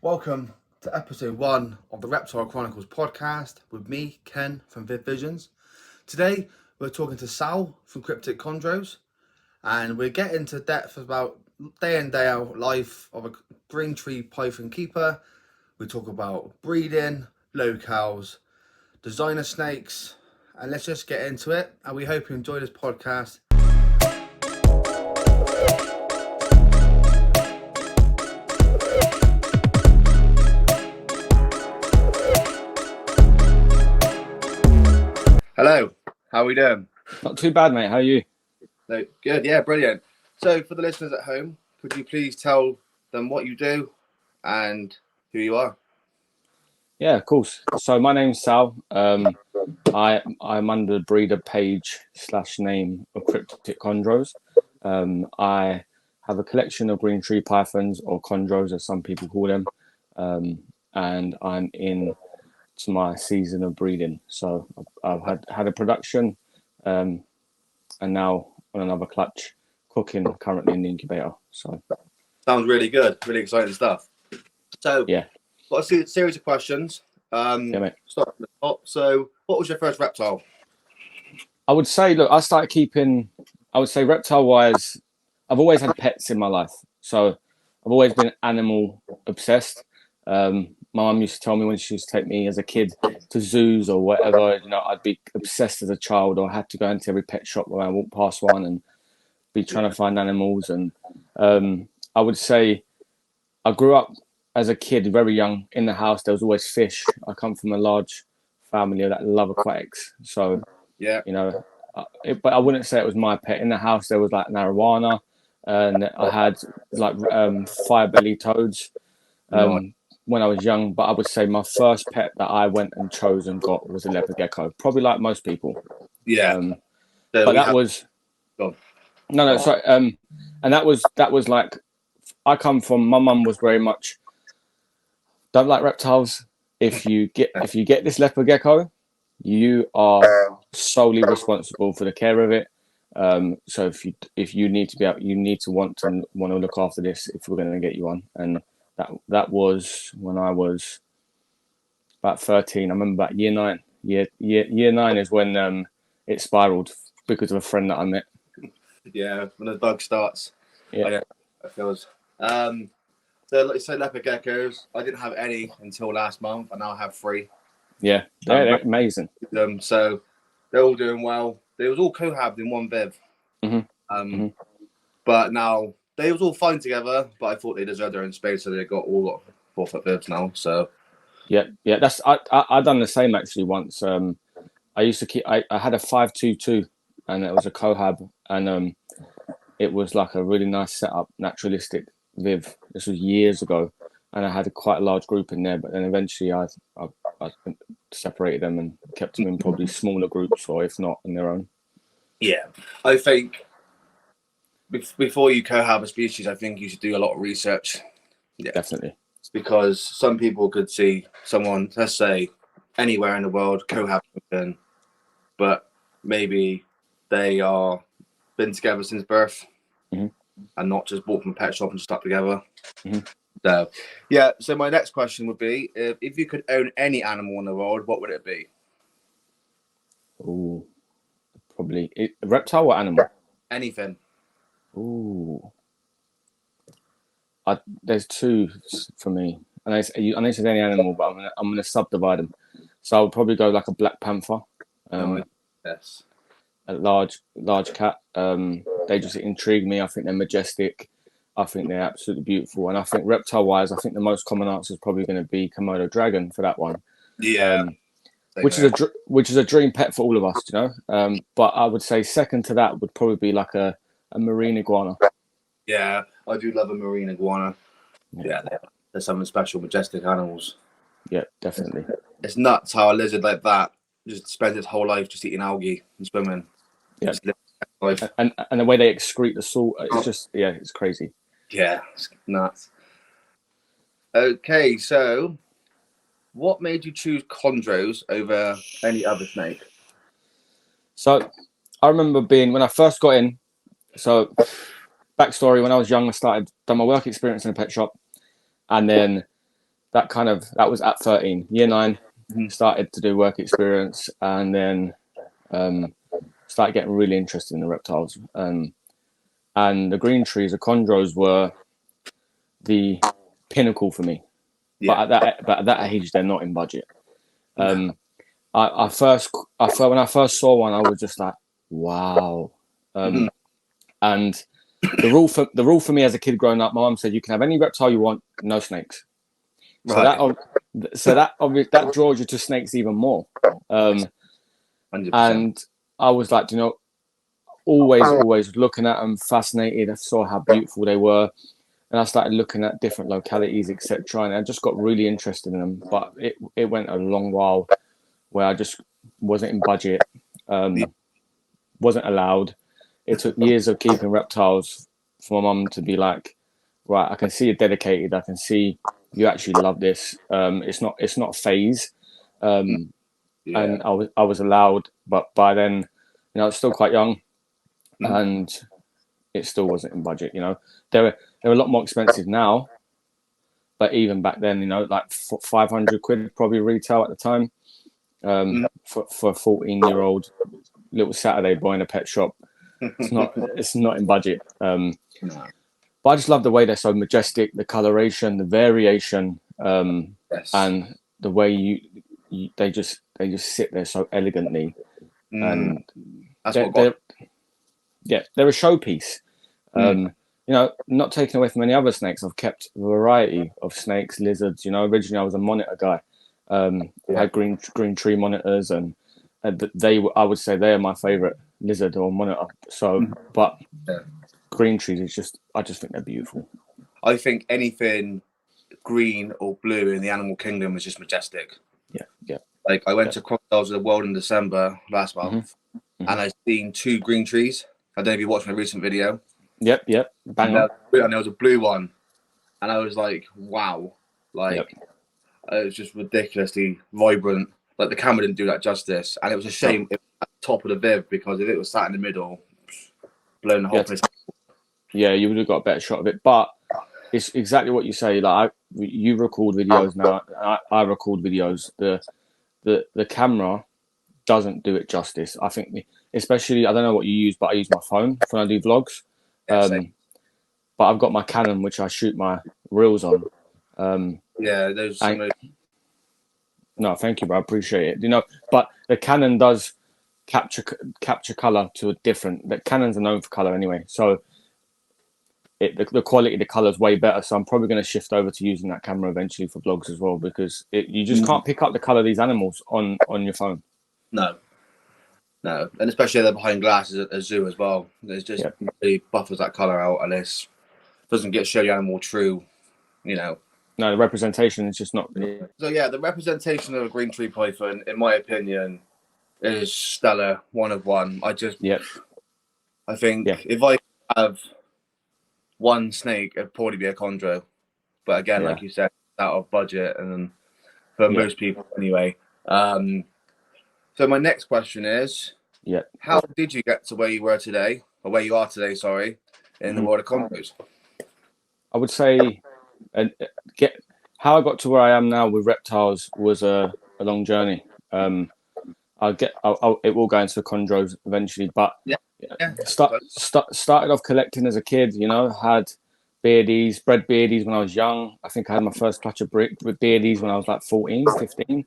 Welcome to episode 1 of the Reptile Chronicles podcast with me, Ken from Viv Visions. Today we're talking to Sal from Cryptic Chondros, and we're getting to depth about day in day out life of a green tree python keeper. We talk about breeding, locales, designer snakes, and let's just get into it. And we hope you enjoy this podcast. Hello, how are we doing? Not too bad, mate. How are you? No, good, yeah, brilliant. So for the listeners at home, could you please tell them what you do and who you are? Yeah, of course. So my name's Sal. I'm under the breeder page / name of Cryptic Chondros. I have a collection of green tree pythons, or chondros as some people call them, and I'm in to my season of breeding. So I've had a production, and now on another clutch, cooking currently in the incubator. So sounds really good, really exciting stuff. So yeah, got a series of questions. yeah, mate. Start from the top. So what was your first reptile? I would say, look, I started keeping. I would say reptile wise, I've always had pets in my life, so I've always been animal obsessed. My mum used to tell me when she used to take me as a kid to zoos or whatever, I'd be obsessed as a child, or I had to go into every pet shop where I walked past one and be trying to find animals. And I would say I grew up as a kid, very young, in the house. There was always fish. I come from a large family that love aquatics, so yeah, but I wouldn't say it was my pet. In the house, there was like an arowana, and I had like fire-belly toads. When I was young, but I would say my first pet that I went and chose and got was a leopard gecko, probably like most people. Yeah. But that was sorry. And that was like, I come from, my mum was very much don't like reptiles. If you get this leopard gecko, you are solely responsible for the care of it. So if you need to be out, you need to want to look after this if we're going to get you on. And that was when I was about 13. I remember about year 9. Year 9 is when it spiraled because of a friend that I met. Yeah, when the bug starts. Yeah, it feels. So like you said, leopard geckos. I didn't have any until last month, and now I have 3. Yeah, they're amazing. So they're all doing well. They was all cohabbed in one viv. But now they was all fine together, but I thought they deserved their own space, so they got 4-foot bibs now. So yeah. That's I done the same actually once. I used to keep. I had a 522, and it was a cohab, and it was like a really nice setup, naturalistic viv. This was years ago, and I had quite a large group in there. But then eventually, I separated them and kept them in probably smaller groups, or if not, on their own. Yeah, I think before you cohab a species, I think you should do a lot of research. Yeah, definitely. Because some people could see someone, let's say, anywhere in the world cohab something, but maybe they are been together since birth and not just bought from a pet shop and just stuck together. So, yeah. So my next question would be: if you could own any animal in the world, what would it be? Oh, probably a reptile or animal. Anything. Ooh. There's 2 for me. And I said any animal, but I'm gonna subdivide them. So I would probably go like a black panther. Yes. A large cat. They just intrigue me. I think they're majestic. I think they're absolutely beautiful. And I think reptile wise, I think the most common answer is probably going to be Komodo dragon for that one. Yeah. Which is a dream pet for all of us, But I would say second to that would probably be like a marine iguana. Yeah, I do love a marine iguana. Yeah, they're some special, majestic animals. Yeah, definitely. It's nuts how a lizard like that just spends its whole life just eating algae and swimming. Yeah, and the way they excrete the salt, it's just it's crazy. Yeah, it's nuts. Okay, so what made you choose chondros over any other snake? So I remember when I first got in. So backstory: when I was young, I done my work experience in a pet shop, and then that was at 13. Year 9, started to do work experience, and then started getting really interested in the reptiles. And the green trees, the chondros, were the pinnacle for me. Yeah. But at that age, they're not in budget. When I first saw one, I was just like, wow. And the rule for me as a kid growing up, my mum said you can have any reptile you want, no snakes. Right. So that draws you to snakes even more. 100%. And I was like, always looking at them, fascinated. I saw how beautiful they were, and I started looking at different localities, etc. And I just got really interested in them. But it went a long while where I just wasn't in budget, wasn't allowed. It took years of keeping reptiles for my mum to be like, right, I can see you're dedicated. I can see you actually love this. It's not a phase. And I was allowed, but by then, I was still quite young, and it still wasn't in budget. They're a lot more expensive now, but even back then, like 500 quid probably retail at the time, for a 14-year-old little Saturday boy in a pet shop. It's not in budget. But I just love the way they're so majestic, the coloration, the variation, and the way they just sit there so elegantly, and they're a showpiece. Not taken away from any other snakes. I've kept a variety of snakes, lizards. Originally I was a monitor guy. I had green tree monitors, and I would say they are my favorite lizard or monitor. So, but green trees I just think they're beautiful. I think anything green or blue in the animal kingdom is just majestic. Yeah. Like I went to Crocodiles of the World in December last month, and I seen 2 green trees. I don't know if you watched my recent video. Yep. Bang on. And there was a blue one, and I was like, wow. It was just ridiculously vibrant. Like the camera didn't do that justice, and it was a shame it was at the top of the Viv, because if it was sat in the middle, blowing the whole place. Yeah, you would have got a better shot of it. But it's exactly what you say. Like you record videos now, I record videos. The camera doesn't do it justice. I think, especially, I don't know what you use, but I use my phone when I do vlogs. But I've got my Canon, which I shoot my reels on. No, thank you, bro. I appreciate it. But the Canon does capture color to a different. The Canons are known for color anyway, so the quality of the color is way better. So I'm probably going to shift over to using that camera eventually for vlogs as well, because you just can't pick up the color of these animals on your phone. No, and especially they're behind glass at a zoo as well. There's just really buffers that color out, and it doesn't show the animal true. No, the representation is just not. So the representation of a green tree python, in my opinion, is stellar. One of one. I think if I have one snake, it'd probably be a chondro. But again, like you said, out of budget, and for most people anyway. So my next question is, how did you get to where you are today, in the world of chondros? I would say how I got to where I am now with reptiles was a long journey. It will go into chondros eventually, but started off collecting as a kid. Had beardies, bred beardies when I was young. I think I had my first clutch of beardies when I was like 14, 15.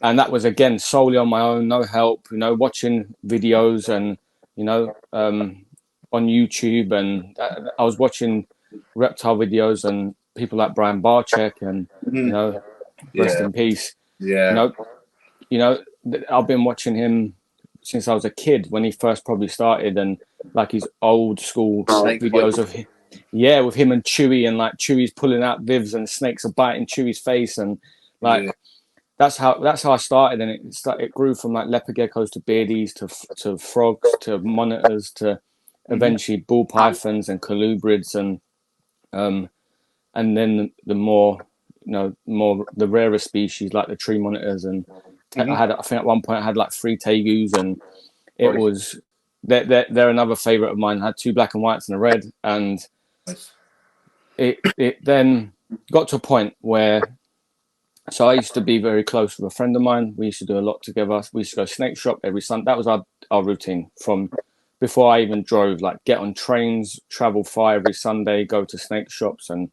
And that was, again, solely on my own, no help, watching videos and, on YouTube. And I was watching reptile videos and people like Brian Barczyk and, rest in peace. Yeah. I've been watching him since I was a kid, when he first probably started, and like his old school videos of him. Yeah, with him and Chewy, and like Chewy's pulling out Vivs and snakes are biting Chewy's face, and that's how I started, and it grew from like leopard geckos to beardies to frogs to monitors to eventually ball pythons and colubrids, and then the more the rarer species like the tree monitors, and I think at one point I had like 3 tegus, and it was they're another favorite of mine. I had 2 black and whites and a red, and it then got to a point where, so I used to be very close with a friend of mine. We used to do a lot together. We used to go snake shop every Sunday. That was our routine from before I even drove. Like, get on trains, travel far every Sunday, go to snake shops, and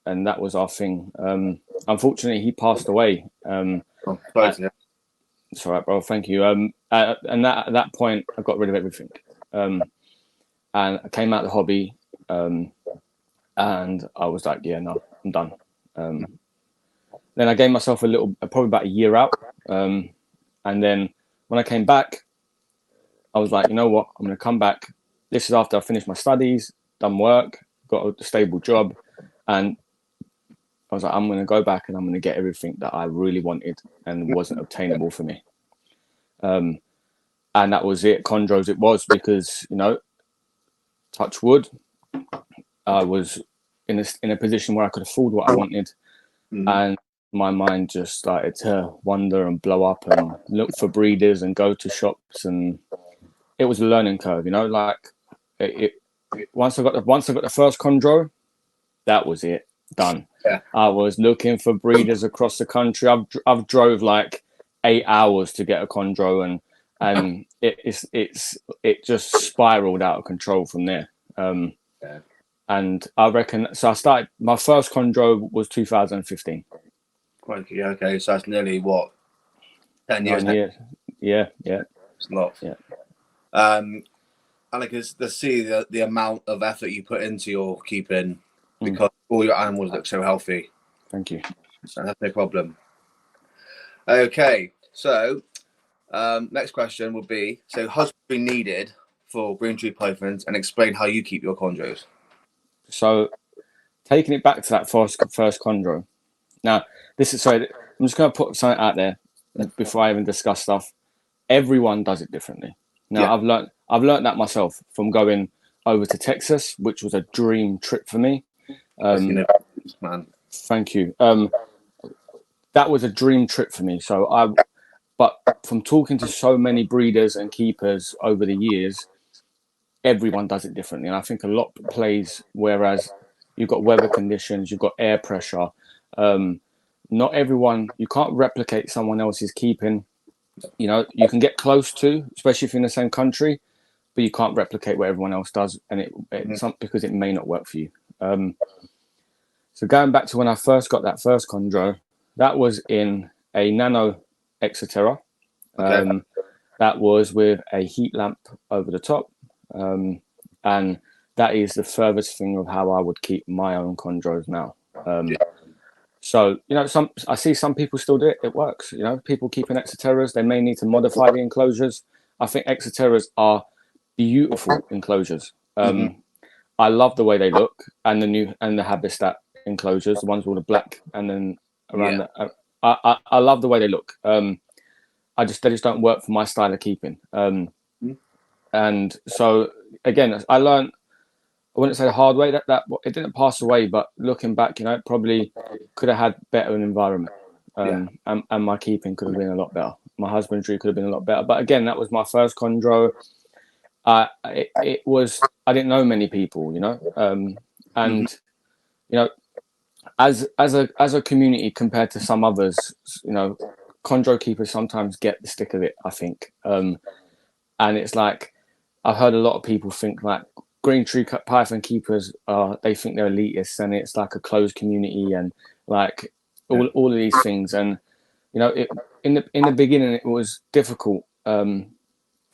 that was our thing. Unfortunately, he passed away. It's all right, bro. Thank you. And at that point, I got rid of everything, and I came out of the hobby, and I was like, yeah, no, I'm done. Then I gave myself probably about a year out, and then when I came back, I was like, you know what, I'm going to come back. This is after I finished my studies, done work, got a stable job, and I was like, I'm going to go back and I'm going to get everything that I really wanted and wasn't obtainable for me. And that was it. Chondros it was, because, you know, touch wood, I was in a position where I could afford what I wanted, and my mind just started to wander and blow up and look for breeders and go to shops, and it was a learning curve, you know. Like, once I got the first chondro, that was it, done. Yeah. I was looking for breeders across the country. I've drove like 8 hours to get a chondro, and it just spiraled out of control from there. Yeah. And I reckon, so I started, my first chondro was 2015. Crikey, okay, so that's nearly what, 10 years 9 now? years. Yeah. It's a lot. Yeah. And like, to see the amount of effort you put into your keeping, because all your animals look so healthy. Thank you. So that's no problem. Okay, so next question would be, so husbandry needed for green tree pythons, and explain how you keep your chondros. So, taking it back to that first chondro. Now, I'm just going to put something out there before I even discuss stuff. Everyone does it differently. Now, yeah. I've learned that myself from going over to Texas, which was a dream trip for me. Man. Thank you. That was a dream trip for me. But from talking to so many breeders and keepers over the years, everyone does it differently. And I think a lot plays, whereas you've got weather conditions, you've got air pressure. Not everyone, you can't replicate someone else's keeping. You know, you can get close to, especially if you're in the same country, but you can't replicate what everyone else does, and it's not because it may not work for you. So going back to when I first got that first chondro, that was in a nano Exoterra. Okay. That was with a heat lamp over the top, and that is the furthest thing of how I would keep my own chondros now. So, you know, I see some people still do it. It works. You know, people keeping Exoterras, they may need to modify the enclosures. I think Exoterras are beautiful enclosures. I love the way they look, and the Habitat enclosures, the ones with all the black and then around I love the way they look. They just don't work for my style of keeping. And so again, I learned, I wouldn't say the hard way, that it didn't pass away, but looking back, you know, it probably could have had better an environment. And my keeping could have been a lot better. My husbandry could have been a lot better. But again, that was my first chondro. It was, I didn't know many people, you know, and you know, as a community compared to some others, you know, chondro keepers sometimes get the stick of it, I think. And it's like, I've heard a lot of people think like green tree python keepers they think they're elitists, and it's like a closed community, and like all of these things. And you know, in the beginning, it was difficult for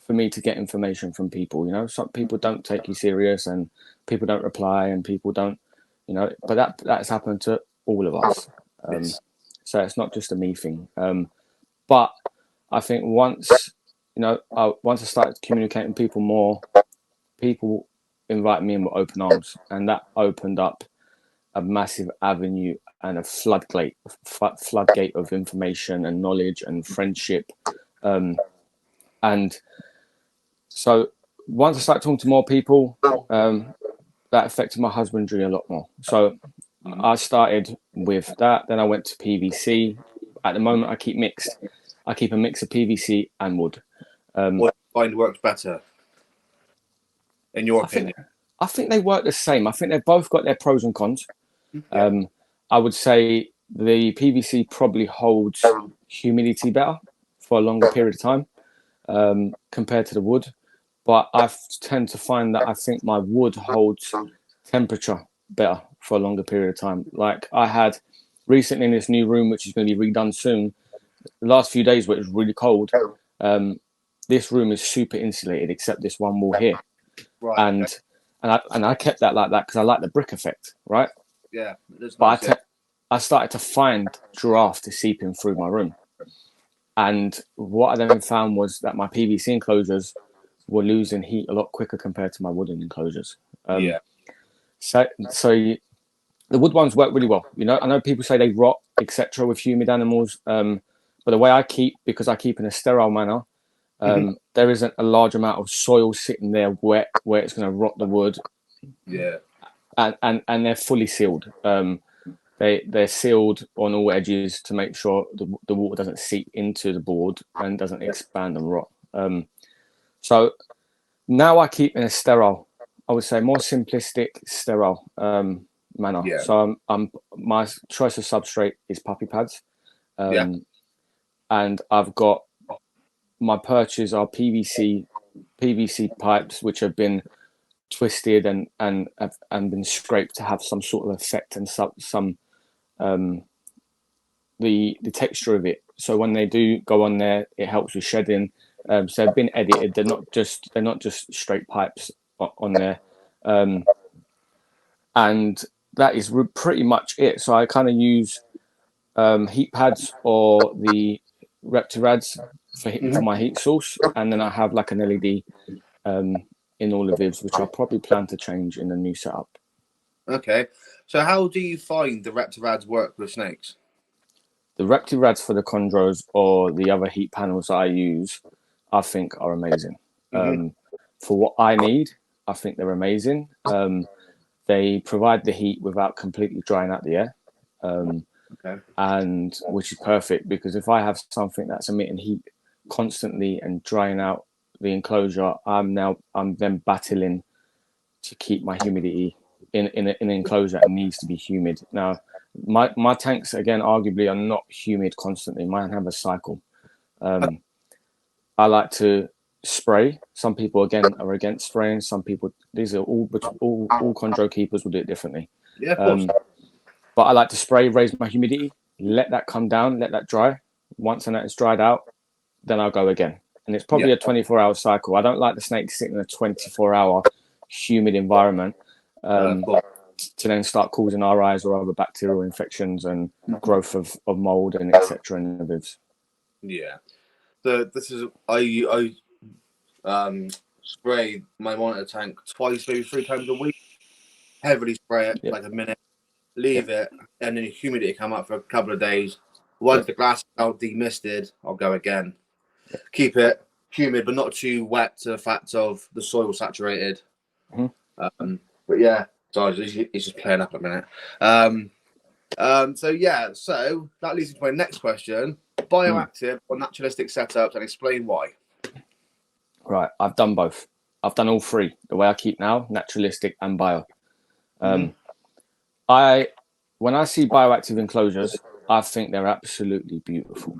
me to get information from people. You know, some people don't take you serious, and people don't reply, and people don't, you know. But that's happened to all of us. So it's not just a me thing. But I think once I started communicating with people more, people invite me in with open arms, and that opened up a massive avenue and a floodgate of information and knowledge and friendship. And so once I started talking to more people, that affected my husbandry a lot more. So I started with that. Then I went to PVC. At the moment, I keep mixed. I keep a mix of PVC and wood. What do you find works better, in your opinion? I think they work the same. I think they've both got their pros and cons. I would say the PVC probably holds humidity better for a longer period of time compared to the wood. But I tend to find that I think my wood holds temperature better for a longer period of time. Like I had recently in this new room, which is going to be redone soon, the last few days where it was really cold, this room is super insulated except this one wall here. Right. And I kept that like that because I like the brick effect, right? Yeah. But I started to find draft seeping through my room. And what I then found was that my PVC enclosures were losing heat a lot quicker compared to my wooden enclosures. So the wood ones work really well. You know, I know people say they rot, etc., with humid animals. But the way because I keep in a sterile manner, there isn't a large amount of soil sitting there wet where it's going to rot the wood. Yeah. And they're fully sealed. They're sealed on all edges to make sure the water doesn't seep into the board and doesn't expand and rot. So now I keep in a sterile, I would say more simplistic, sterile manner. Yeah. So my choice of substrate is puppy pads. And I've got my perches are PVC pipes, which have been twisted and been scraped to have some sort of effect and some the texture of it. So when they do go on there, it helps with shedding. So they've been edited. They're not just straight pipes on there, and that is pretty much it. So I kind of use heat pads or the Reptirads for my heat source, and then I have like an LED in all the vivs, which I probably plan to change in the new setup. Okay, so how do you find the Reptirads work with snakes? The Reptirads for the Chondros or the other heat panels that I use, I think are amazing. For what I need, I think they're amazing. They provide the heat without completely drying out the air, and which is perfect because if I have something that's emitting heat constantly and drying out the enclosure, I'm then battling to keep my humidity in an enclosure that needs to be humid. Now, my tanks again arguably are not humid constantly. Mine have a cycle. I like to spray. Some people again are against spraying. Some people, these are all chondro keepers will do it differently. Yeah, of course. But I like to spray, raise my humidity, let that come down, let that dry. Once and that is dried out, then I'll go again. And it's probably a 24-hour cycle. I don't like the snake to sit in a 24-hour humid environment to then start causing RIs or other bacterial infections and growth of mold and etc. in the vivs. Yeah. So this is I spray my monitor tank twice, maybe 3 times a week. Heavily spray it like a minute, leave it, and then the humidity come up for a couple of days. Once the glass is out demisted, I'll go again. Keep it humid, but not too wet to the fact of the soil saturated. But yeah, sorry, it's just playing up a minute. So that leads me to my next question: bioactive or naturalistic setups, and explain why. Right, I've done both. I've done all three. The way I keep now, naturalistic and bio. When I see bioactive enclosures, I think they're absolutely beautiful.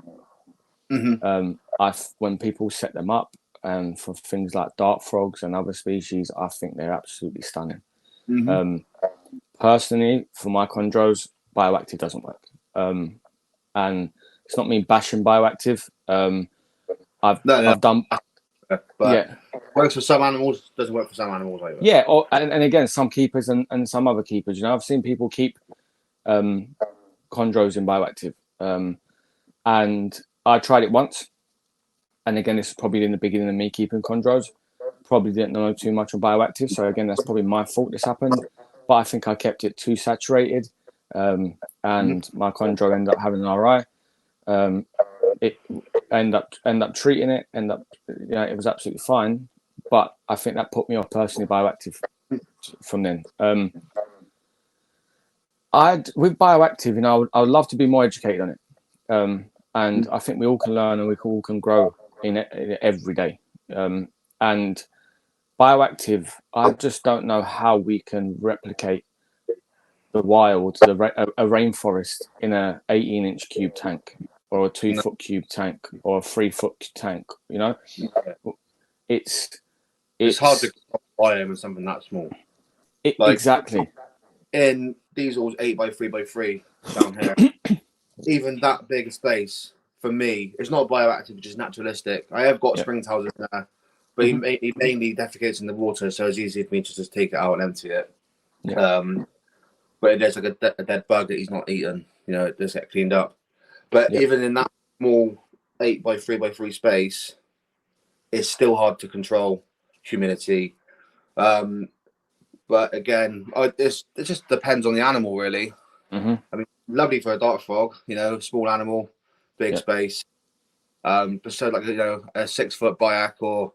When people set them up and for things like dart frogs and other species, I think they're absolutely stunning. Personally, for my chondros, bioactive doesn't work. And it's not me bashing bioactive. I've done, but works for some animals, doesn't work for some animals either. Yeah, and again, some keepers and some other keepers. You know, I've seen people keep chondros in bioactive, and I tried it once. And again, this is probably in the beginning of me keeping chondros. Probably didn't know too much on bioactive, so again, that's probably my fault. This happened, but I think I kept it too saturated, and my chondro ended up having an RI. It end up treating it. It was absolutely fine, but I think that put me off personally bioactive from then. With bioactive, you know, I would love to be more educated on it, and I think we all can learn and we all can grow in it every day. And bioactive, I just don't know how we can replicate the wild, a rainforest in a 18-inch cube tank, or a 2-foot cube tank, or a 3-foot tank. You know, it's hard to buy them with something that small. Exactly. In Diesel's 8x3x3 down here, even that big space for me, it's not bioactive, it's just naturalistic. I have got springtails in there, but he mainly defecates in the water, so it's easy for me to just take it out and empty it. Yeah. But if there's like a dead bug that he's not eaten, you know, it does get cleaned up. But even in that small 8x3x3 space, it's still hard to control humidity. But again, it just depends on the animal, really. I mean, lovely for a dark frog, you know, small animal, big space. But so like, you know, a 6-foot bioac, or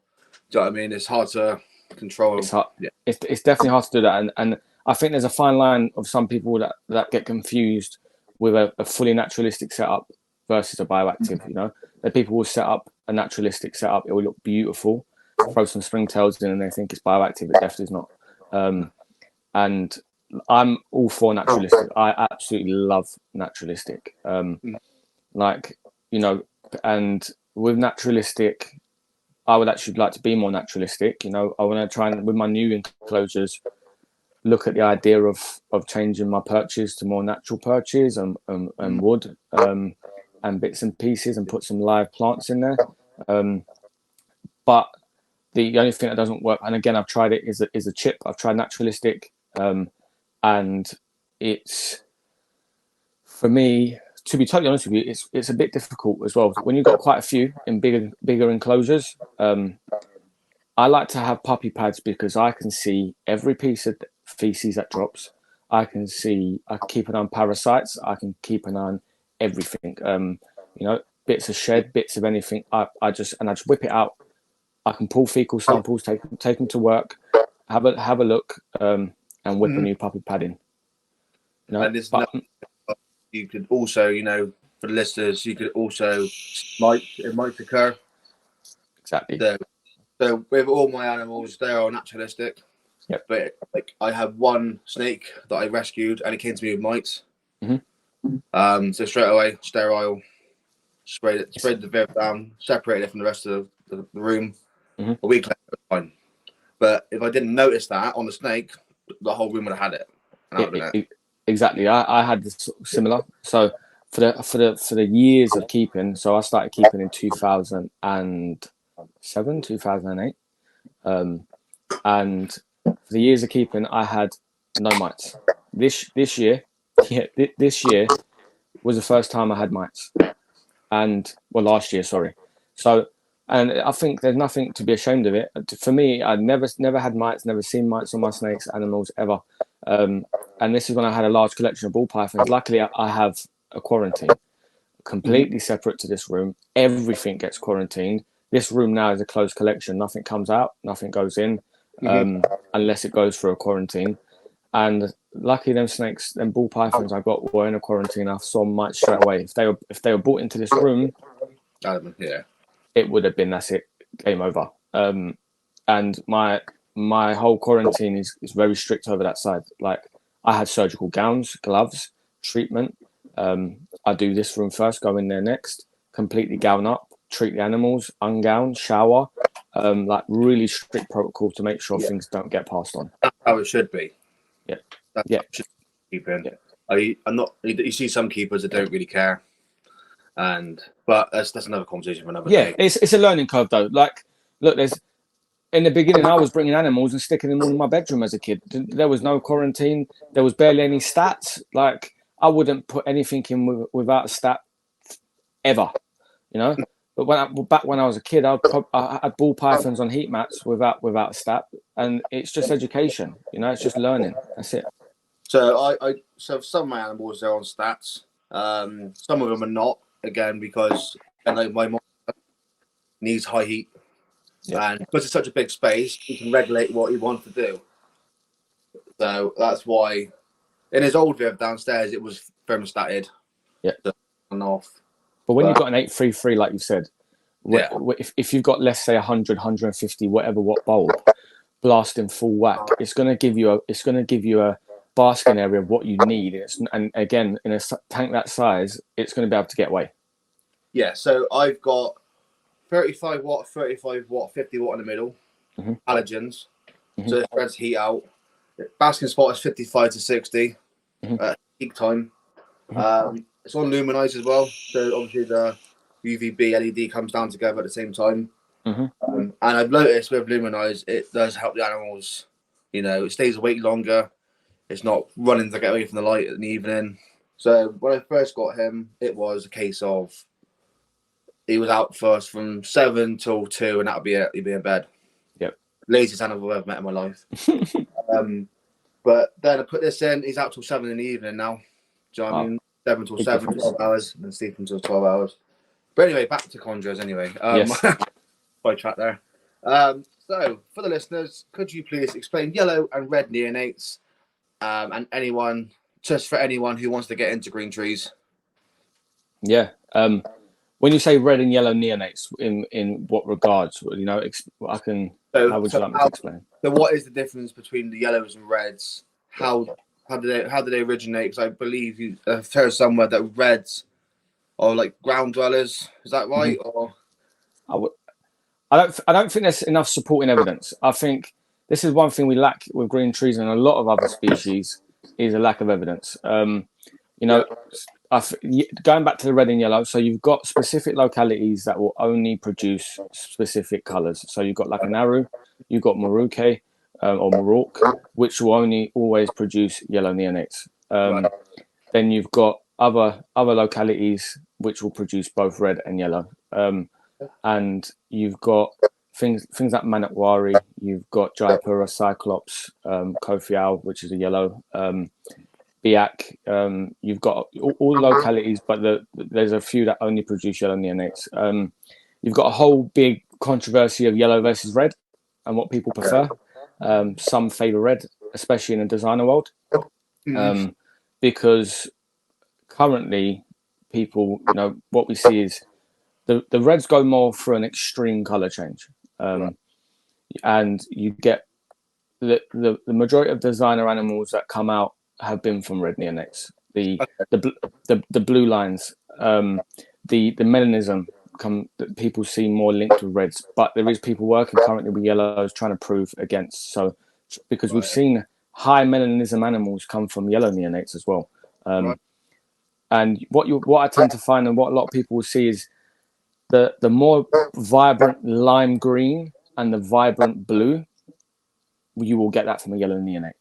do you know what I mean? It's hard to control. It's hard. Yeah. It's definitely hard to do that, and I think there's a fine line of some people that get confused with a fully naturalistic setup versus a bioactive. You know, that people will set up a naturalistic setup, it will look beautiful, throw some springtails in, and they think it's bioactive. It definitely is not. And I'm all for naturalistic. I absolutely love naturalistic. Like, you know, and with naturalistic, I would actually like to be more naturalistic. You know, I want to try and, with my new enclosures, look at the idea of changing my perches to more natural perches and wood and bits and pieces, and put some live plants in there. But the only thing that doesn't work, and again, I've tried it, is a chip. I've tried naturalistic, and it's, for me, to be totally honest with you, it's a bit difficult as well. When you've got quite a few in bigger enclosures, I like to have puppy pads, because I can see every piece of feces that drops. I can keep an eye on parasites. I can keep an eye on everything. You know, bits of shed, bits of anything. I just whip it out. I can pull fecal samples, take them to work, have a look, and whip a new puppy pad in. You know, and you could also, you know, for the listeners, you could also it might occur. Exactly. So with all my animals, they are naturalistic. Yep. But like, I had one snake that I rescued, and it came to me with mites. So straight away, sterile, sprayed the viv down, separated it from the rest of the room. A week later, it was fine. But if I didn't notice that on the snake, the whole room would have had it. Exactly. I had this similar. So for the years of keeping, so I started keeping in 2007, 2008, and for the years of keeping, I had no mites. This year was the first time I had mites, and last year, sorry. So, and I think there's nothing to be ashamed of it. For me, I'd never had mites, never seen mites on my snakes, animals ever. And this is when I had a large collection of ball pythons. Luckily, I have a quarantine completely separate to this room. Everything gets quarantined. This room now is a closed collection. Nothing comes out, nothing goes in, unless it goes through a quarantine. And luckily, them snakes, them ball pythons I got were in a quarantine. I saw mites straight away. If they were brought into this room, it would have been, that's it, game over. And my whole quarantine is very strict over that side. Like, I had surgical gowns, gloves, treatment. I do this room first, go in there next, completely gown up, treat the animals, ungown, shower, like really strict protocol to make sure things don't get passed on. That's how it should be. Yeah. That's how it should be keeping. Yeah. I'm not. You see some keepers that don't really care, but that's another conversation for another day. It's a learning curve though. Like, look, in the beginning, I was bringing animals and sticking them all in my bedroom as a kid. There was no quarantine. There was barely any stats. Like, I wouldn't put anything in without a stat ever, you know. But back when I was a kid, I had ball pythons on heat mats without a stat, and it's just education, you know. It's just learning. That's it. So so some of my animals, they're on stats. Some of them are not, again, because my mom needs high heat. And because it's such a big space, he can regulate what he wants to do. So that's why in his old viv downstairs, it was thermostated. Yeah. On off. But when you've got an 833, like you said, if you've got, let's say, 100, 150, whatever, watt bulb, blasting full whack, it's going to give you basking area of what you need. And again, in a tank that size, it's going to be able to get away. Yeah, so I've got 35 watt, 35 watt, 50 watt in the middle, halogens. So it spreads heat out. Basking spot is 55 to 60 at peak time. It's on luminized as well. So obviously the UVB LED comes down together at the same time. And I've noticed with luminized, it does help the animals. You know, it stays awake longer. It's not running to get away from the light in the evening. So when I first got him, it was a case of he was out for us from 7 till 2, and that'll be it. He'd be in bed. Yep. Laziest animal I've ever met in my life. But then I put this in. He's out till 7 in the evening now. Do you know what I mean? 7 till 7, 12 hours, and then sleep until 12 hours. But anyway, back to chondros anyway. Yes. By track there. So, for the listeners, could you please explain yellow and red neonates, and anyone, just for anyone who wants to get into green trees? Yeah. When you say red and yellow neonates, in what regards? You know, I can. How would you like me to explain? So, what is the difference between the yellows and reds? How did they originate? Because I believe I've heard somewhere that reds are like ground dwellers. Is that right? Or I don't think there's enough supporting evidence. I think this is one thing we lack with green trees and a lot of other species is a lack of evidence. You know, going back to the red and yellow, so you've got specific localities that will only produce specific colours. So you've got like an Nauru, you've got Maruke or Marork, which will only always produce yellow neonates. Then you've got other localities which will produce both red and yellow. And you've got things like Manakwari, you've got Jaipura Cyclops, Kofi Owl, which is a yellow, Biak. You've got all localities, but there's a few that only produce yellow neonates. You've got a whole big controversy of yellow versus red and what people prefer. Some favour red, especially in the designer world, because currently people, you know, what we see is the reds go more for an extreme colour change, and you get the majority of designer animals that come out have been from red neonates. The blue lines, the melanism that people see more linked with reds, but there is people working currently with yellows trying to prove against. So because we've seen high melanism animals come from yellow neonates as well. And what I tend to find and what a lot of people will see is the more vibrant lime green and the vibrant blue, you will get that from a yellow neonate.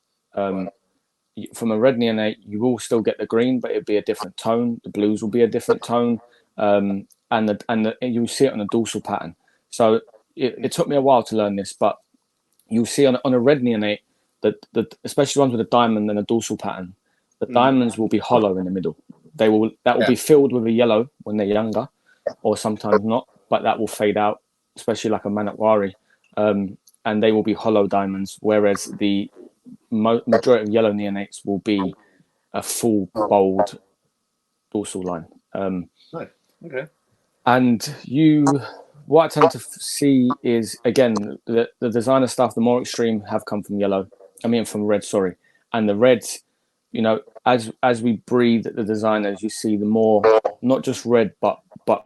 From a red neonate, you will still get the green, but it'll be a different tone. The blues will be a different tone, and you'll see it on a dorsal pattern. So it took me a while to learn this, but you'll see on a red neonate that especially ones with a diamond and a dorsal pattern, the diamonds will be hollow in the middle. That will be filled with a yellow when they're younger, or sometimes not, but that will fade out, especially like a Manakwari, and they will be hollow diamonds, whereas the majority of yellow neonates will be a full bold dorsal line. Okay. And what I tend to see is, again, the designer stuff, the more extreme have come from from red, sorry. And the reds, you know, as we breed the designers, you see the more, not just red, but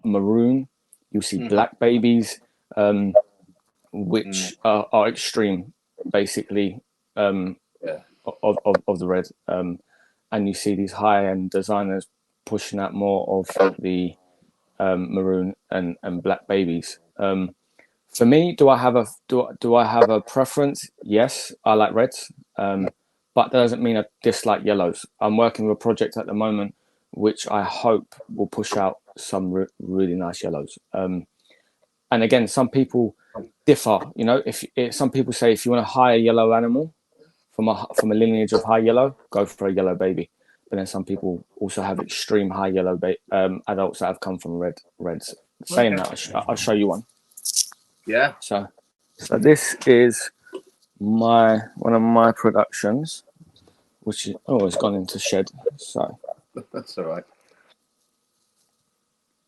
maroon. You see black babies, which are extreme, basically, of the red. And you see these high-end designers pushing out more of the maroon and black babies. For me, do I have a preference? Yes, I like reds, but that doesn't mean I dislike yellows. I'm working with a project at the moment which I hope will push out some really nice yellows. And again, some people differ. You know, if some people say if you want a higher yellow animal from a lineage of high yellow, go for a yellow baby. But then some people also have extreme high yellow adults that have come from reds. Saying that, I'll show you one. Yeah. So this is one of my productions, which is it's gone into shed. So that's all right.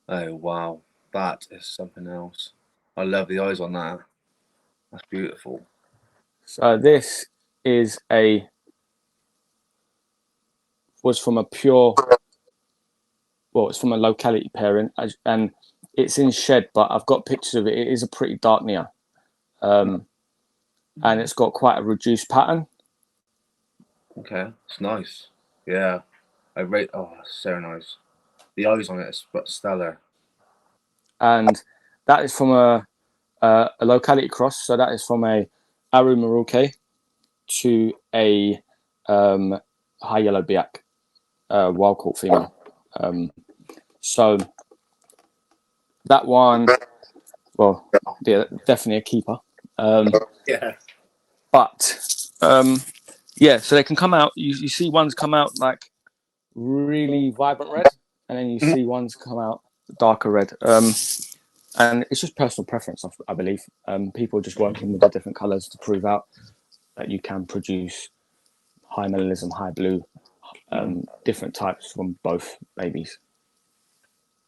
Oh wow, that is something else. I love the eyes on that. That's beautiful. So this is a was from a pure, well, it's from a locality pairing, and it's in shed, but I've got pictures of it. It is a pretty dark near, and it's got quite a reduced pattern. Okay, it's nice. Yeah, I rate. Oh, so nice. The eyes on it is stellar. And that is from a locality cross. So that is from a Aru Maruke to a high yellow biak, wild caught female. So that one, well, yeah, definitely a keeper. Yeah. But yeah, so they can come out. You see ones come out like really vibrant red, and then you see ones come out darker red. And it's just personal preference, I believe. People just working with the different colours to prove out that you can produce high melanism, high blue, different types from both babies.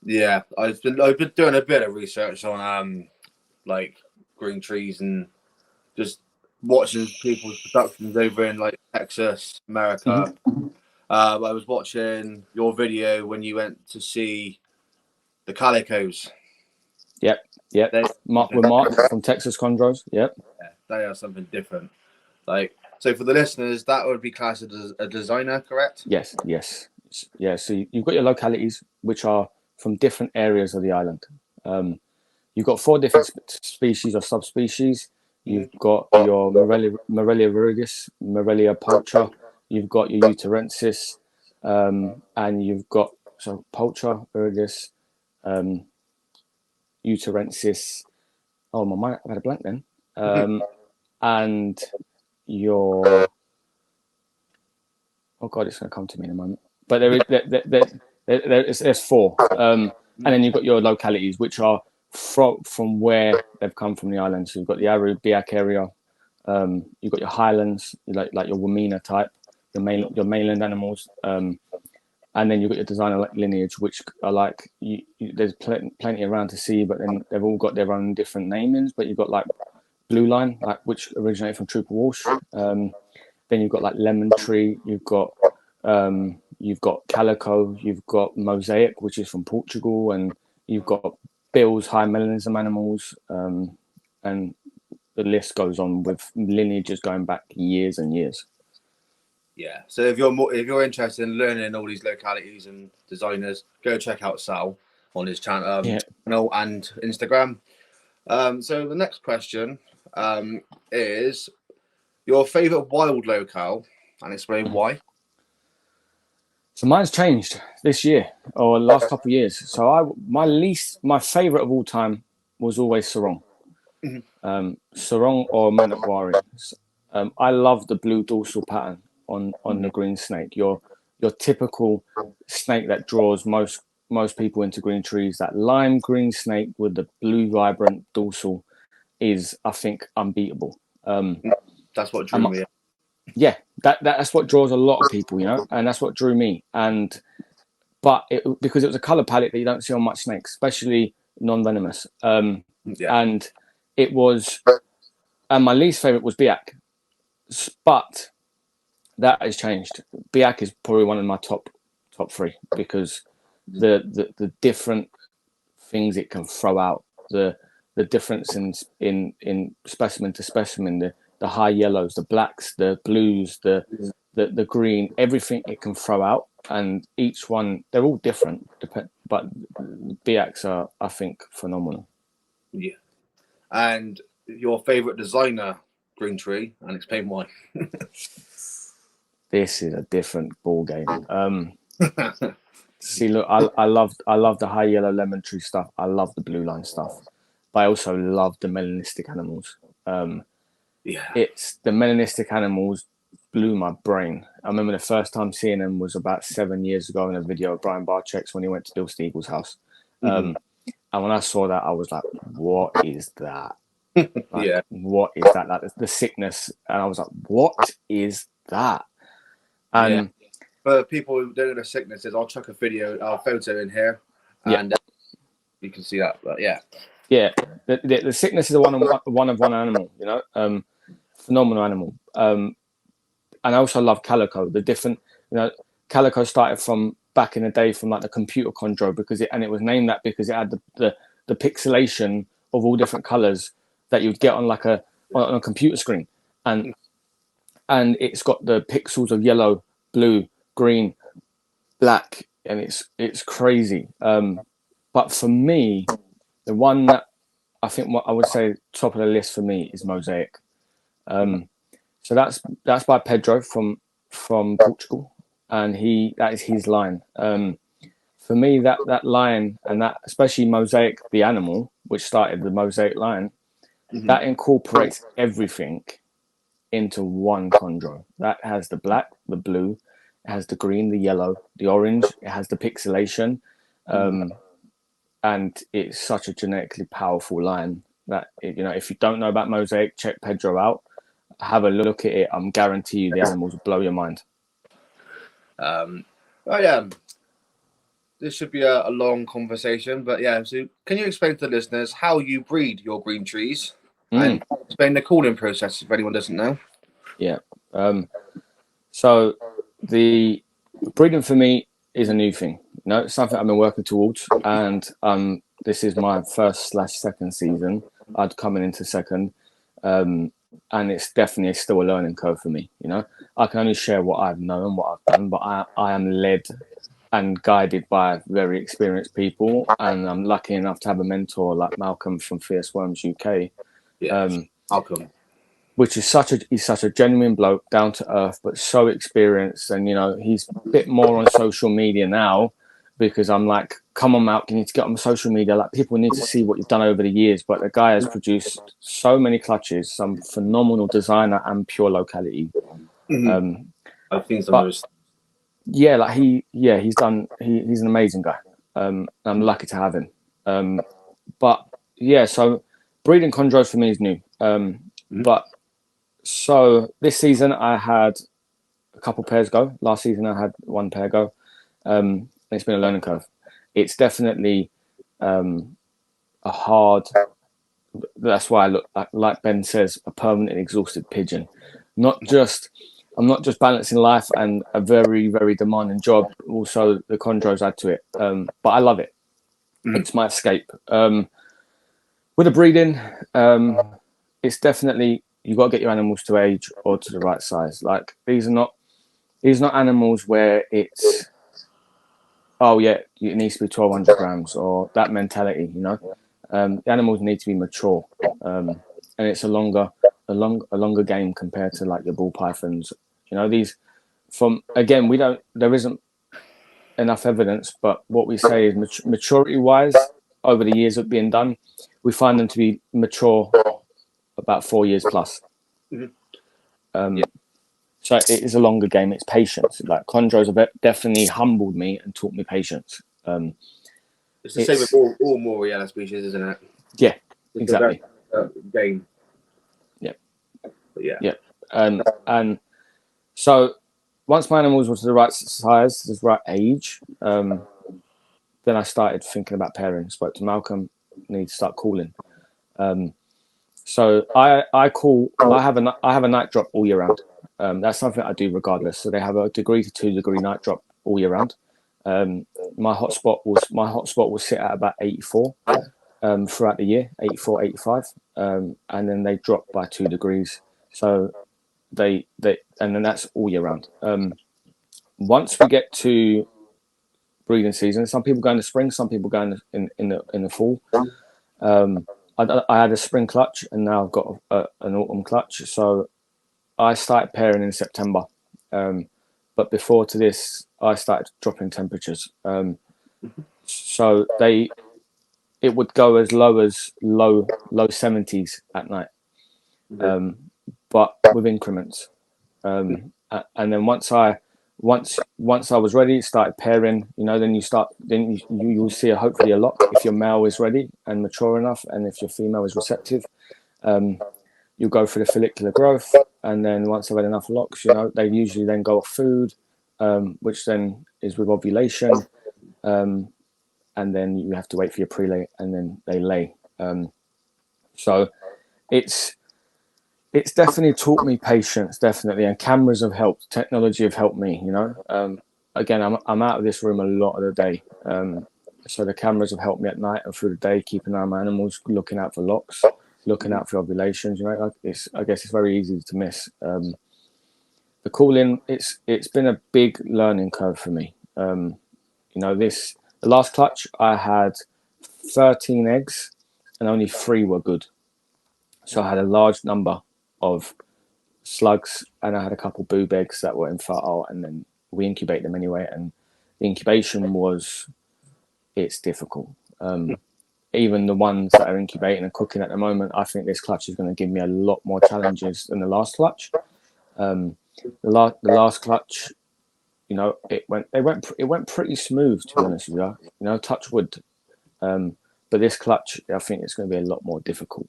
Yeah, I've been doing a bit of research on like green trees and just watching people's productions over in like Texas, America. I was watching your video when you went to see the calicos. Yep. With Mark from Texas Chondros. Yep. Yeah, they are something different. Like, so for the listeners, that would be classed as a designer, correct? Yes. Yeah. So you've got your localities, which are from different areas of the island. You've got 4 different species or subspecies. You've got your Morelia viridis, Morelia pulchra. You've got your Uterensis, and you've got pulchra, viridis, Uterensis. Oh my mind, I had a blank then. And your, oh god, it's going to come to me in a moment. But there's 4, and then you've got your localities, which are from where they've come from the island. So you've got the Aru Biak area, you've got your highlands, like your Wamena type, your mainland animals, and then you've got your designer lineage, which are like there's plenty around to see, but then they've all got their own different namings. But you've got like Blue Line, like which originated from Trooper Walsh. Then you've got like Lemon Tree, you've got Calico, you've got Mosaic, which is from Portugal, and you've got Bill's high melanism animals, and the list goes on with lineages going back years and years. Yeah. So if you're interested in learning all these localities and designers, go check out Sal on his channel and Instagram. So the next question is your favorite wild locale, and explain why. So mine's changed this year or the last couple of years. So my favorite of all time was always Sarong. Sarong or Manokwari. I love the blue dorsal pattern on the green snake. Your typical snake that draws most people into green trees. That lime green snake with the blue vibrant dorsal is, I think, unbeatable. That's what drew me. Yeah, that's what draws a lot of people, and that's what drew me. But because it was a color palette that you don't see on much snakes, especially non-venomous. And it was, and my least favorite was Biak, but that has changed. Biak is probably one of my top 3 because the different things it can throw out, the difference in specimen to specimen, the high yellows, the blacks, the blues, the green, everything it can throw out, and each one, they're all different, but Biaks are, I think, phenomenal. Yeah. And your favorite designer green tree, and explain why. This is a different ball game. See, look, I love the high yellow lemon tree stuff. I love the blue line stuff, but I also love the melanistic animals. It's the melanistic animals blew my brain. I remember the first time seeing them was about 7 years ago in a video of Brian Barczyk's when he went to Bill Steagle's house. And when I saw that, I was like, what is that? What is that? Like the sickness. And I was like, what is that? And for people who don't know the sicknesses, I'll chuck a photo in here, and you can see that. But the sickness is a one of one animal, phenomenal animal. And I also love Calico. The different, Calico started from back in the day from like the computer chondro it was named that because it had the pixelation of all different colors that you'd get on on a computer screen, and it's got the pixels of yellow, blue, green, black, and it's crazy. But for me, the one that I think what I would say top of the list for me is Mosaic. So that's by Pedro from Portugal, and that is his line. For me, that line, and that especially Mosaic the animal, which started the Mosaic line, that incorporates everything into one chondro. That has the black, the blue, it has the green, the yellow, the orange, it has the pixelation, and it's such a genetically powerful line that if you don't know about Mosaic, check Pedro out, have a look at it. I'm guarantee you the animals will blow your mind. This should be a long conversation, but yeah. So, can you explain to the listeners how you breed your green trees and explain the cooling process if anyone doesn't know? Yeah. So the breeding for me is a new thing. It's something I've been working towards, and this is my first/second season. I'd coming into second, and it's definitely still a learning curve for me. I can only share what I've known, what I've done, but I am led and guided by very experienced people, and I'm lucky enough to have a mentor like Malcolm from Fierce Worms UK. Malcolm, which is such a genuine bloke, down to earth, but so experienced. And he's a bit more on social media now, because I'm like, come on, Malcolm, you need to get on social media. Like, people need to see what you've done over the years. But the guy has produced so many clutches, some phenomenal designer and pure locality. I've seen some of those. Yeah, like he's an amazing guy. I'm lucky to have him. But yeah, so breeding chondros for me is new. But so this season I had a couple pairs go. Last season I had one pair go. It's been a learning curve. It's definitely a hard. That's why I look like Ben says, a permanent exhausted pigeon. I'm not just balancing life and a very, very demanding job. Also, the chondros add to it. But I love it. It's my escape. With the breeding, it's definitely, you've got to get your animals to age or to the right size. Like, these are not animals where it's, oh yeah, it needs to be 1,200 grams or that mentality. The animals need to be mature, and it's a longer game compared to like your ball pythons. These there isn't enough evidence, but what we say is maturity wise, over the years of being done, we find them to be mature about 4 years plus. So it is a longer game. It's patience. Like, chondros have definitely humbled me and taught me patience. It's the same with all Moriella species, isn't it? Yeah, exactly. Game. Yeah. But yeah. Yeah. And so once my animals were to the right size, the right age, then I started thinking about pairing. Spoke to Malcolm, need to start calling. So I have a night drop all year round. That's something I do regardless. So they have a degree to 2 degree night drop all year round. My hotspot will sit at about 84 throughout the year, 84, 85, and then they drop by 2 degrees. So and then that's all year round. Once we get to breeding season, some people go in the spring, some people go in the fall. I had a spring clutch, and now I've got an autumn clutch. So I started pairing in September. But before to this, I started dropping temperatures. So it would go as low as low 70s at night, but with increments. And then once I was ready, started pairing. Then you'll see hopefully a lock if your male is ready and mature enough, and if your female is receptive. You'll go through the follicular growth, and then once they've had enough locks, they usually then go off food, which then is with ovulation, and then you have to wait for your prelay, and then they lay. So it's definitely taught me patience, definitely, and cameras have helped. Technology have helped me, again, I'm out of this room a lot of the day. So the cameras have helped me at night and through the day, keeping an eye on my animals, looking out for locks, looking out for ovulations. You know, like I guess it's very easy to miss. The calling, it's been a big learning curve for me. You know, the last clutch I had 13 eggs and only 3 were good. So I had a large number of slugs and I had a couple boob eggs that were infertile, and then we incubate them anyway. And the incubation it's difficult. Even the ones that are incubating and cooking at the moment, I think this clutch is going to give me a lot more challenges than the last clutch. The last clutch, you know, it went pretty smooth, to be honest with you. You know, touch wood. But this clutch, I think it's going to be a lot more difficult.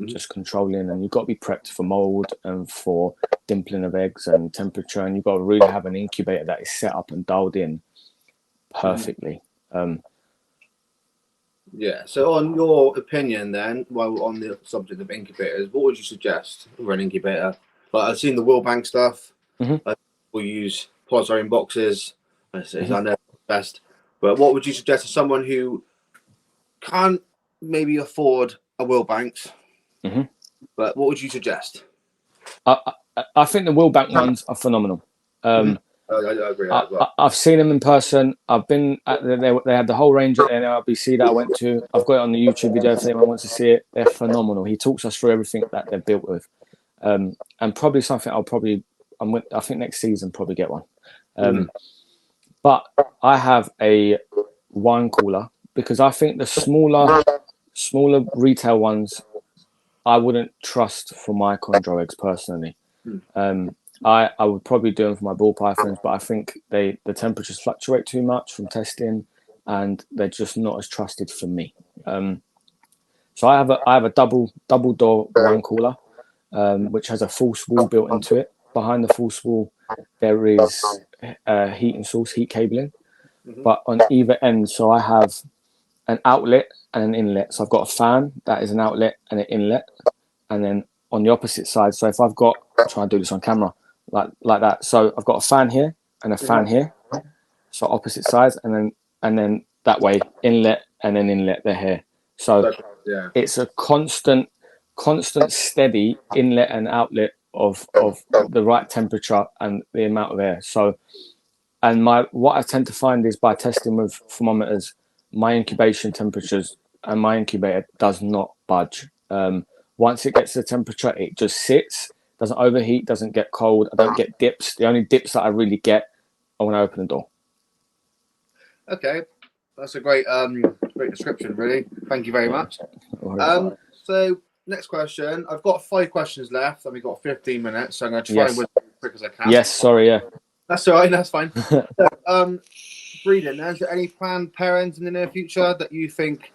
Just controlling, and you've got to be prepped for mold and for dimpling of eggs and temperature, and you've got to really have an incubator that is set up and dialed in perfectly. Yeah. So, on your opinion, then, while on the subject of incubators, what would you suggest for an incubator? Like, I've seen the Willbank stuff. We use polyethylene boxes. I know best, but what would you suggest to someone who can't maybe afford a Willbank? But what would you suggest? I think the Willbank ones are phenomenal. I agree. I've seen them in person. I've been at they had the whole range at the NLBC that I went to. I've got it on the YouTube video if anyone wants to see it. They're phenomenal. He talks us through everything that they're built with, and probably something I think next season probably get one. But I have a wine cooler because I think the smaller retail ones I wouldn't trust for my chondro eggs personally. I would probably do them for my ball pythons, but I think the temperatures fluctuate too much from testing, and they're just not as trusted for me. So I have a double door wine cooler, which has a false wall built into it. Behind the false wall, there is heat and source heat cabling, but on either end, so I have an outlet and an inlet. So I've got a fan that is an outlet and an inlet, and then on the opposite side. So if I've got, I'll try and do this on camera, like that. So I've got a fan here and a fan here, so opposite sides, and then that way inlet and then inlet they're here. So it's a constant steady inlet and outlet of the right temperature and the amount of air. So, and what I tend to find is by testing with thermometers, my incubation temperatures and my incubator does not budge. Once it gets to the temperature, it just sits, doesn't overheat, doesn't get cold. I don't get dips. The only dips that I really get are when I open the door. Okay, that's a great description, really. Thank you very much. So next question. I've got 5 questions left, and we've got 15 minutes, so I'm going to try and whiz as quick as I can. Yes, sorry, yeah. That's all right. That's fine. Breeding. Is there any planned parents in the near future that you think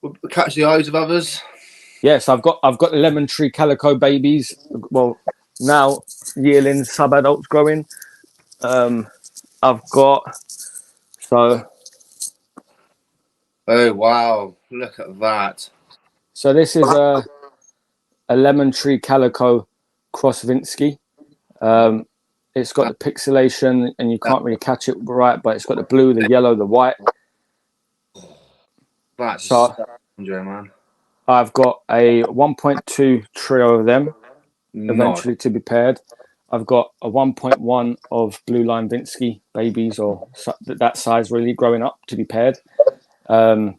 will catch the eyes of others? Yes, I've got the lemon tree calico babies. Well, now yearlings, sub-adults growing. I've got so. Oh wow! Look at that. So this is a lemon tree calico cross Vinsky. It's got the pixelation, and you can't really catch it right, but it's got the blue, the yellow, the white. That's so, man. I've got a 1.2 trio of them, eventually to be paired. I've got a 1.1 of blue line Vinsky babies, or that size really, growing up to be paired. I've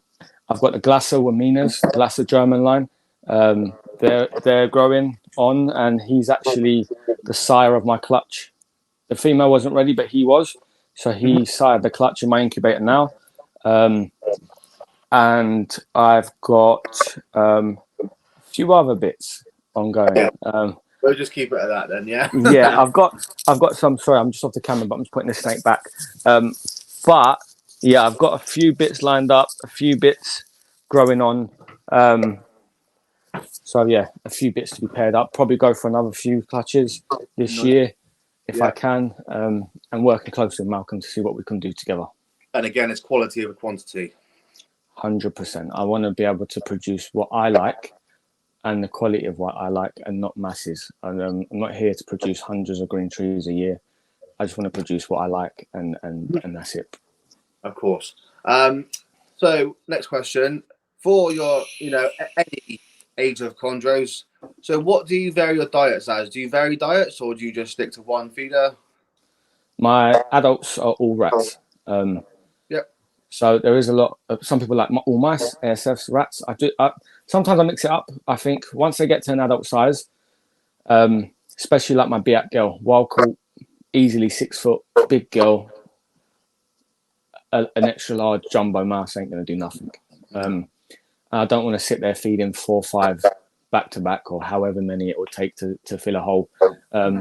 got the Glasser Waminas, Glasser German line. They're growing on, and he's actually the sire of my clutch. The female wasn't ready, but he was. So he sired the clutch in my incubator now. And I've got a few other bits ongoing. We'll just keep it at that then, yeah. Yeah, I've got some. Sorry, I'm just off the camera, but I'm just putting the snake back. But yeah, I've got a few bits lined up, a few bits growing on. So yeah, a few bits to be paired up. Probably go for another few clutches this year if I can, and working closely with Malcolm to see what we can do together. And again, it's quality over quantity. 100%. I want to be able to produce what I like and the quality of what I like, and not masses. And I'm not here to produce hundreds of green trees a year. I just want to produce what I like, and that's it. Of course. So next question for your, any age of chondros. So what do you vary your diets as? Do you vary diets, or do you just stick to one feeder? My adults are all rats. Yep. So there is a lot of, some people like all mice, ASFs, rats. Sometimes I mix it up. I think once they get to an adult size, especially like my Biak girl, wild caught, easily 6 foot, big girl, an extra large jumbo mouse ain't going to do nothing. I don't want to sit there feeding 4 or 5 back to back, or however many it would take to fill a hole.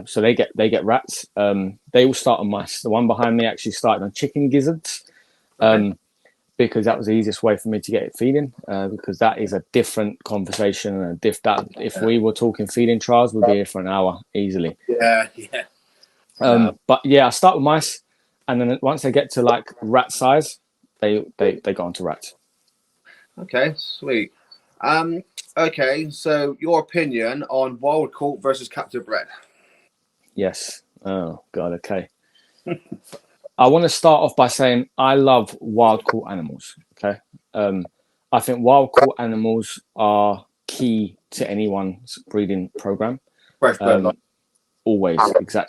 So they get rats. They all start on mice. The one behind me actually started on chicken gizzards, because that was the easiest way for me to get it feeding. Because that is a different conversation, and if we were talking feeding trials, we'd be here for an hour easily. Yeah. But yeah, I start with mice, and then once they get to like rat size, they go on to rats. Okay, sweet. Okay, so your opinion on wild caught versus captive bred? Yes. Oh God. Okay. I want to start off by saying I love wild caught animals. Okay. I think wild caught animals are key to anyone's breeding program. Fresh bred. Always,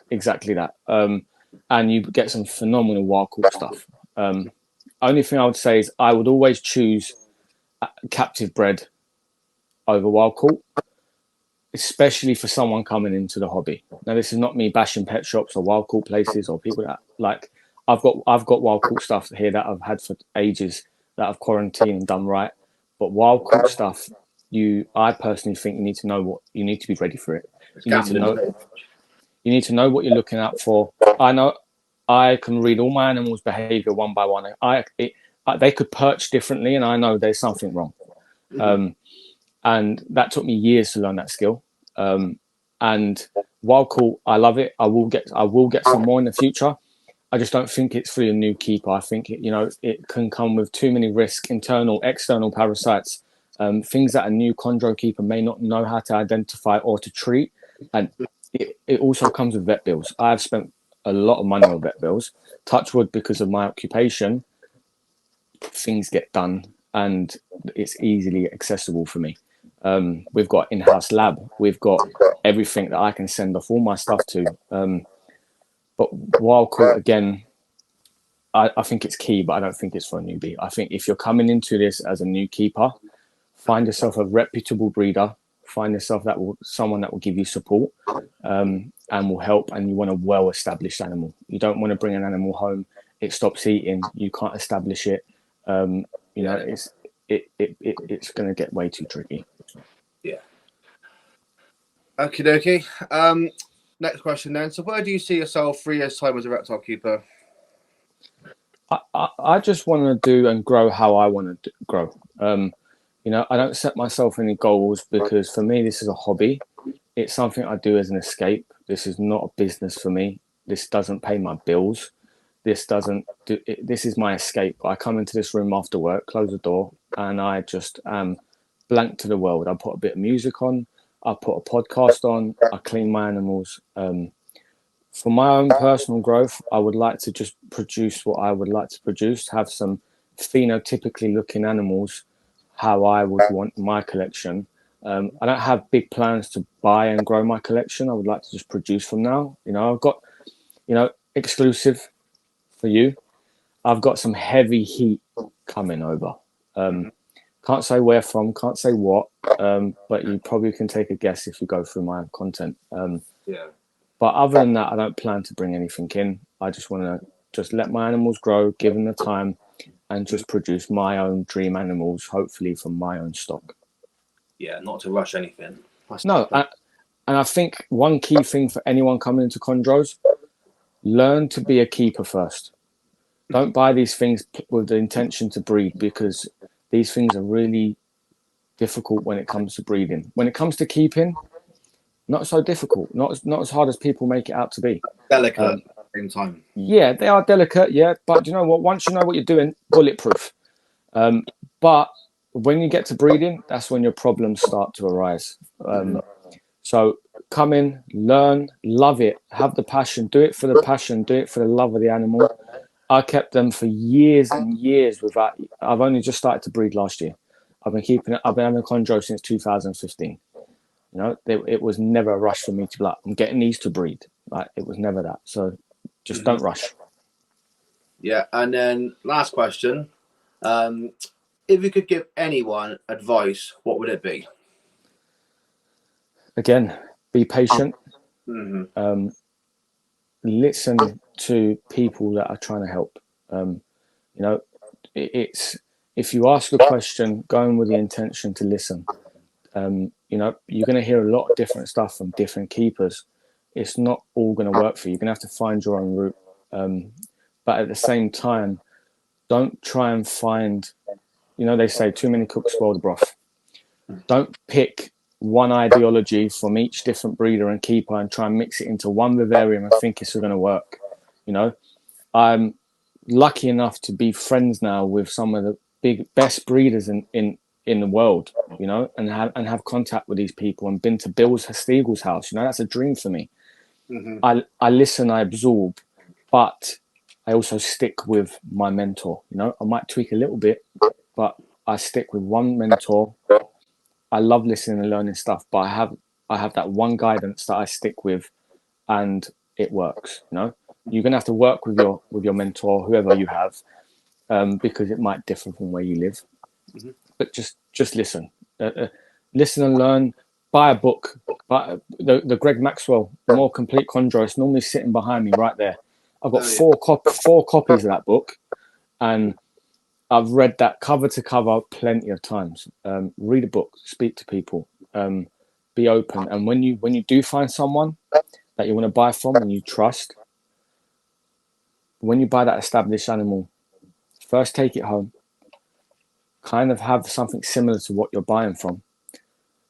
exactly that. And you get some phenomenal wild caught stuff. Only thing I would say is I would always choose captive bred over wild caught, especially for someone coming into the hobby. Now, this is not me bashing pet shops or wild caught places or people that like. I've got wild caught stuff here that I've had for ages that I've quarantined and done right. But wild caught stuff, I personally think you need to know what you need to be ready for it. You need to know what you're looking out for. I know I can read all my animals' behavior one by one. They could perch differently, and I know there's something wrong. And that took me years to learn that skill. And wild caught, I love it. I will get some more in the future. I just don't think it's for a new keeper. I think it can come with too many risks, internal, external parasites, things that a new chondro keeper may not know how to identify or to treat. And it also comes with vet bills. I've spent a lot of money on vet bills. Touch wood, because of my occupation, things get done and it's easily accessible for me. We've got in-house lab. We've got everything that I can send off all my stuff to. But wild caught, again, I think it's key, but I don't think it's for a newbie. I think if you're coming into this as a new keeper, find yourself a reputable breeder. Find yourself someone that will give you support and will help. And you want a well-established animal. You don't want to bring an animal home, it stops eating, you can't establish it. It's going to get way too tricky. Yeah. Okie dokie. Next question then. So where do you see yourself 3 years' time as a reptile keeper? I just want to do and grow how I want to grow. I don't set myself any goals, because for me, this is a hobby. It's something I do as an escape. This is not a business for me. This doesn't pay my bills. This is my escape. I come into this room after work, close the door, and I just am blank to the world. I put a bit of music on. I put a podcast on. I clean my animals. For my own personal growth, I would like to just produce what I would like to produce, have some phenotypically looking animals, how I would want my collection. I don't have big plans to buy and grow my collection. I would like to just produce from now. I've got, exclusive for you. I've got some heavy heat coming over. Can't say where from, can't say what, but you probably can take a guess if you go through my content. But other than that, I don't plan to bring anything in. I just want to just let my animals grow, give them the time, and just produce my own dream animals, hopefully from my own stock. Yeah, not to rush anything. No, and I think one key thing for anyone coming into chondros, learn to be a keeper first. Don't buy these things with the intention to breed, because these things are really difficult when it comes to breeding. When it comes to keeping, not so difficult, not as hard as people make it out to be. Delicate at the same time. Yeah, they are delicate, yeah, but you know what? Once you know what you're doing, bulletproof. But when you get to breeding, that's when your problems start to arise. So come in, learn, love it, have the passion, do it for the passion, do it for the love of the animal. I kept them for years and years without. I've only just started to breed last year. I've been having a chondro since 2015. You know, it was never a rush for me to be like, I'm getting these to breed. Like, it was never that. So just don't rush. Yeah, and then last question. If you could give anyone advice, what would it be? Again, be patient. Mm-hmm. Listen to people that are trying to help. You know, it's if you ask a question, go in with the intention to listen. You know, you're going to hear a lot of different stuff from different keepers. It's not all going to work for you. You're going to have to find your own route. But at the same time, don't try and find, you know, they say too many cooks spoil the broth. Don't pick one ideology from each different breeder and keeper and try and mix it into one vivarium and think it's going to work. You know, I'm lucky enough to be friends now with some of the best breeders in the world, you know, and have contact with these people and been to Bill's Stiegel's house. You know, that's a dream for me. I listen, I absorb, but I also stick with my mentor. You know, I might tweak a little bit, but I stick with one mentor. I love listening and learning stuff, but I have that one guidance that I stick with, and it works. You know, you're gonna have to work with your mentor, whoever you have, because it might differ from where you live. But just listen, listen and learn. Buy a book. Buy the Greg Maxwell More Complete Chondro. It's normally sitting behind me right there. I've got four copies of that book, and I've read that cover to cover plenty of times. Read a book, speak to people, be open, and when you do find someone that you want to buy from and you trust, when you buy that established animal, first take it home, kind of have something similar to what you're buying from,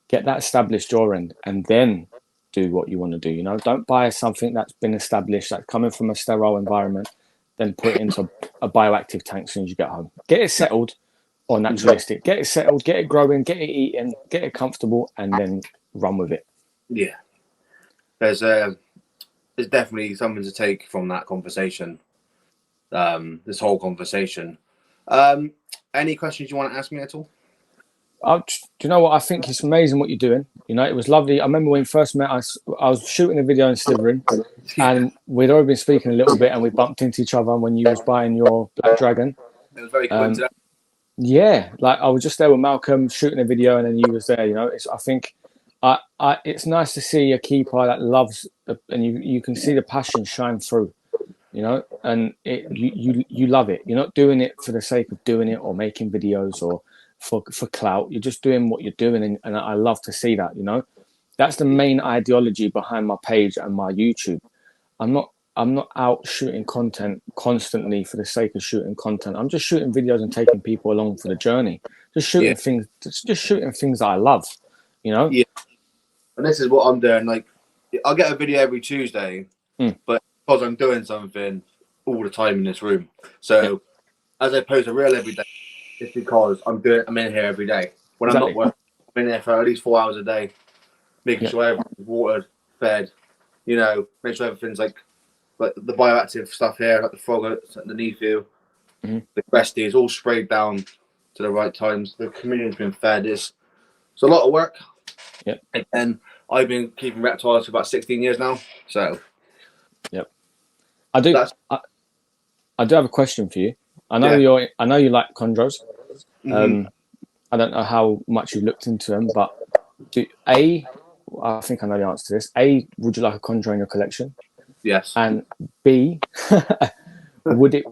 get that established your end, and then do what you want to do. You know, don't buy something that's been established, that's coming from a sterile environment, then put it into a bioactive tank as soon as you get home. Get it settled or naturalistic. Get it settled, get it growing, get it eating, get it comfortable, and then run with it. Yeah, there's definitely something to take from that conversation. This whole conversation. Any questions you want to ask me at all? Do you know what? I think it's amazing what you're doing. You know, it was lovely. I remember when we first met, I was shooting a video in Slivering, and we'd already been speaking a little bit, and we bumped into each other when you was buying your Black Dragon. It was very coincidental. Yeah, like I was just there with Malcolm shooting a video, and then you was there. You know, I think it's nice to see a keeper that loves, and you can see the passion shine through. You know, and you love it. You're not doing it for the sake of doing it or making videos or for clout. You're just doing what you're doing, and I love to see that. You know, that's the main ideology behind my page and my YouTube. I'm not out shooting content constantly for the sake of shooting content. I'm just shooting videos and taking people along for the journey. Just shooting things. Just shooting things that I love. You know. Yeah. And this is what I'm doing. Like, I'll get a video every Tuesday, but because I'm doing something all the time in this room, so as I post a reel every day, it's because I'm in here every day. When I'm not working, I'm in there for at least 4 hours a day, making sure everything's watered, fed. You know, make sure everything's like the bioactive stuff here, like the frog underneath you, the resty is all sprayed down to the right times. The community's been fed. It's a lot of work. Yeah. And I've been keeping reptiles for about 16 years now. So. I do have a question for you. I know you like chondros. I don't know how much you looked into them, but I think I know the answer to this. A, would you like a chondro in your collection? Yes. And B, would you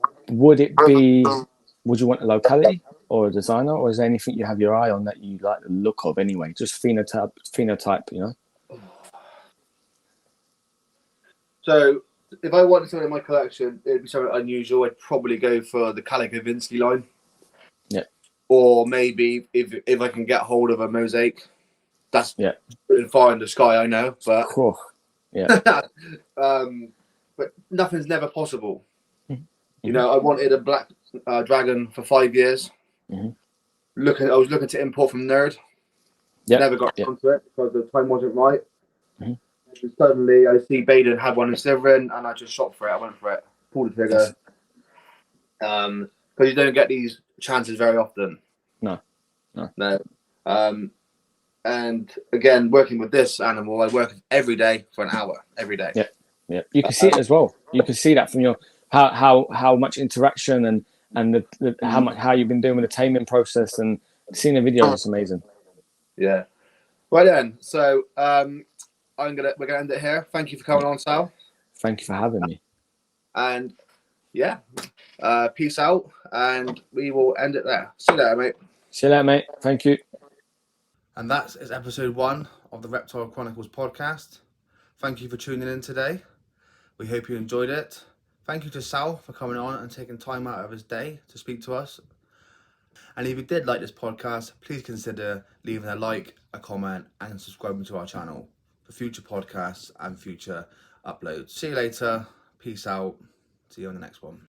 want a locality or a designer, or is there anything you have your eye on that you like the look of anyway? Just phenotype, you know? So if I wanted something in my collection, it'd be something unusual. I'd probably go for the Calico Vinsky line. Yeah. Or maybe if I can get hold of a mosaic, that's far in the sky, I know, but cool. Yeah. but nothing's never possible. You know, I wanted a Black Dragon for 5 years. I was looking to import from Nerd. Never got onto it because the time wasn't right. And suddenly I see Baden had one in Slytherin, and I just shot for it. I went for it, pulled the trigger. Because you don't get these chances very often. No. And again, working with this animal, I work every day for an hour, every day. Yeah. You can see it as well. You can see that from your how much interaction and how you've been doing with the taming process, and seeing the videos is amazing. Yeah. Right then. So we're gonna end it here. Thank you for coming on, Sal. Thank you for having me. And yeah, peace out, and we will end it there. See you later, mate. See you later, mate. Thank you. And that is episode 1 of the Reptile Chronicles podcast. Thank you for tuning in today. We hope you enjoyed it. Thank you to Sal for coming on and taking time out of his day to speak to us. And if you did like this podcast, please consider leaving a like, a comment, and subscribing to our channel for future podcasts and future uploads. See you later. Peace out. See you on the next one.